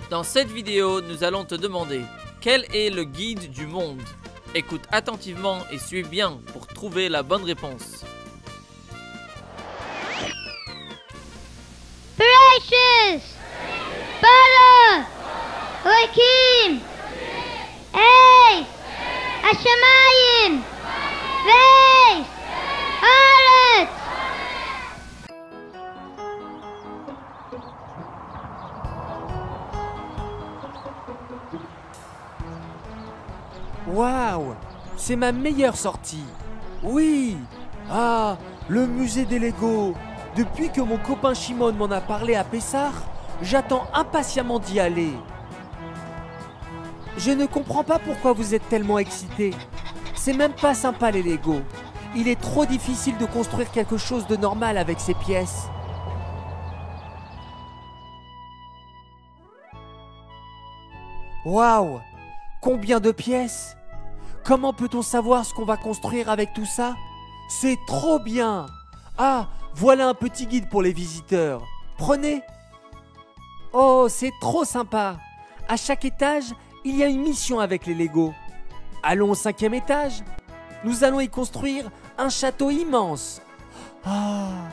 Dans cette vidéo, nous allons te demander quel est le guide du monde. Écoute attentivement et suis bien pour trouver la bonne réponse. Precious, Bara, Hakim, Ace, Hashemayim, Veis, Haaretz. Waouh, c'est ma meilleure sortie. Oui. Ah, le musée des Lego. Depuis que mon copain Shimon m'en a parlé à Pessah, j'attends impatiemment d'y aller. Je ne comprends pas pourquoi vous êtes tellement excités. C'est même pas sympa les Lego. Il est trop difficile de construire quelque chose de normal avec ces pièces. Waouh, combien de pièces! Comment peut-on savoir ce qu'on va construire avec tout ça? C'est trop bien! Ah, voilà un petit guide pour les visiteurs. Prenez! Oh, c'est trop sympa! À chaque étage, il y a une mission avec les Lego. Allons au 5e étage. Nous allons y construire un château immense. Ah!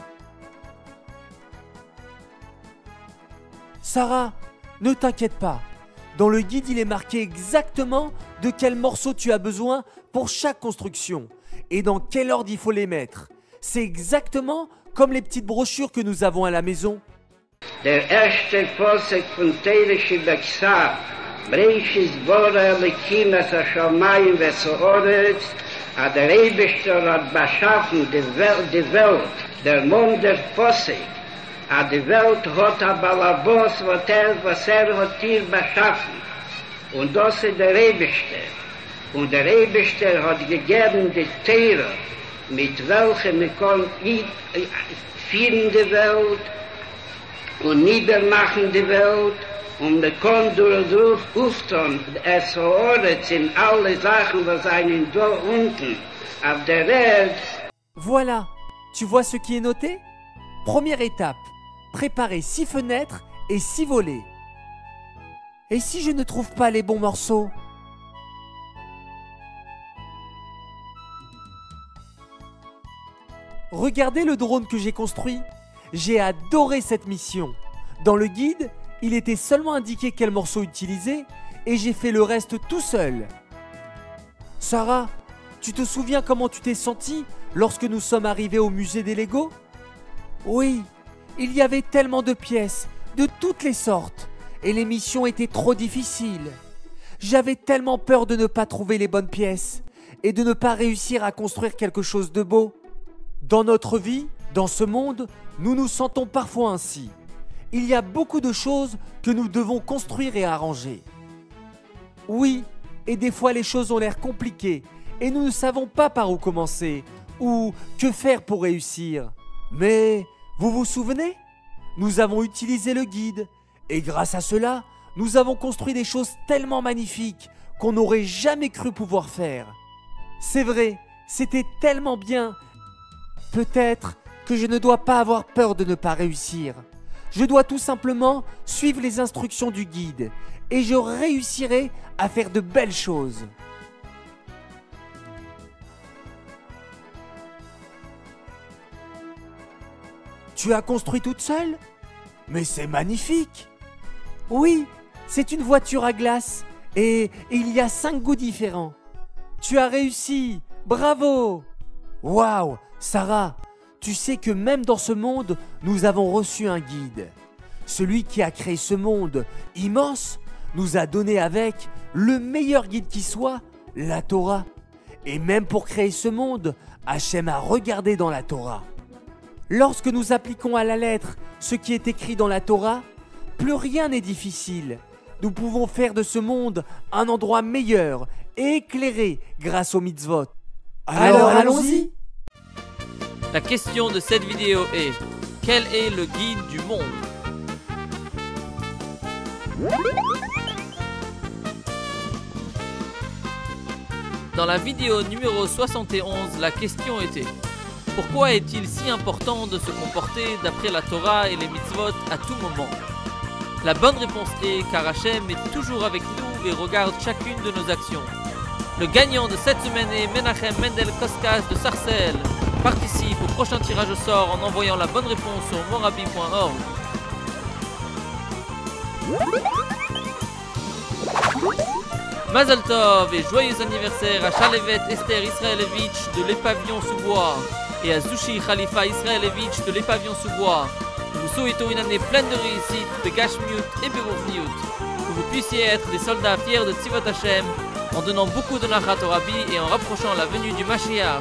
Sarah, ne t'inquiète pas. Dans le guide, il est marqué exactement de quel morceau tu as besoin pour chaque construction et dans quel ordre il faut les mettre. C'est exactement comme les petites brochures que nous avons à la maison. Der erste Posek von Teire Shibeksav, Breishis Bora Lekim es Hashamayim Vesoretz, a der Eibishter hat beschaffen die Welt, der Mond der Posek, a die Welt hat a Balabos, was hat hier beschaffen. Und das ist der Eibishter. Und der Eibishter hat gegeben die Teire, mit welchen wir können führen die Welt und niedermachen die Welt und wir können durch Ufton es verordnet in alle Sachen, was einen da unten auf der Welt. Voilà, tu vois ce qui est noté? Première étape, préparer 6 fenêtres et 6 volets. Et si je ne trouve pas les bons morceaux? Regardez le drone que j'ai construit. J'ai adoré cette mission. Dans le guide, il était seulement indiqué quel morceau utiliser et j'ai fait le reste tout seul. Sarah, tu te souviens comment tu t'es sentie lorsque nous sommes arrivés au musée des Lego? Oui, il y avait tellement de pièces, de toutes les sortes, et les missions étaient trop difficiles. J'avais tellement peur de ne pas trouver les bonnes pièces et de ne pas réussir à construire quelque chose de beau. Dans notre vie, dans ce monde, nous nous sentons parfois ainsi. Il y a beaucoup de choses que nous devons construire et arranger. Oui, et des fois les choses ont l'air compliquées et nous ne savons pas par où commencer ou que faire pour réussir. Mais vous vous souvenez? Nous avons utilisé le guide et grâce à cela, nous avons construit des choses tellement magnifiques qu'on n'aurait jamais cru pouvoir faire. C'est vrai, c'était tellement bien. Peut-être que je ne dois pas avoir peur de ne pas réussir. Je dois tout simplement suivre les instructions du guide et je réussirai à faire de belles choses. Tu as construit toute seule? Mais c'est magnifique! Oui, c'est une voiture à glace et il y a 5 goûts différents. Tu as réussi! Bravo! Waouh! Sarah, tu sais que même dans ce monde, nous avons reçu un guide. Celui qui a créé ce monde immense nous a donné avec le meilleur guide qui soit, la Torah. Et même pour créer ce monde, Hachem a regardé dans la Torah. Lorsque nous appliquons à la lettre ce qui est écrit dans la Torah, plus rien n'est difficile. Nous pouvons faire de ce monde un endroit meilleur et éclairé grâce aux mitzvot. Alors allons-y! La question de cette vidéo est: Quel est le guide du monde? Dans la vidéo numéro 71, la question était: pourquoi est-il si important de se comporter d'après la Torah et les mitzvot à tout moment? La bonne réponse est car Hachem est toujours avec nous et regarde chacune de nos actions. Le gagnant de cette semaine est Menachem Mendel Koskas de Sarcelles. Participe au prochain tirage au sort en envoyant la bonne réponse sur morabi.org. Mazal Tov et joyeux anniversaire à Shalevet Esther Israelevitch de l'Épavion sous bois et à Zushi Khalifa Israelevitch de l'Épavion sous bois. Nous vous souhaitons une année pleine de réussite, de Gashmiut et Bevourniut. Que vous puissiez être des soldats fiers de Tzivot Hashem en donnant beaucoup de Nachat au Rabbi et en rapprochant la venue du Mashiach.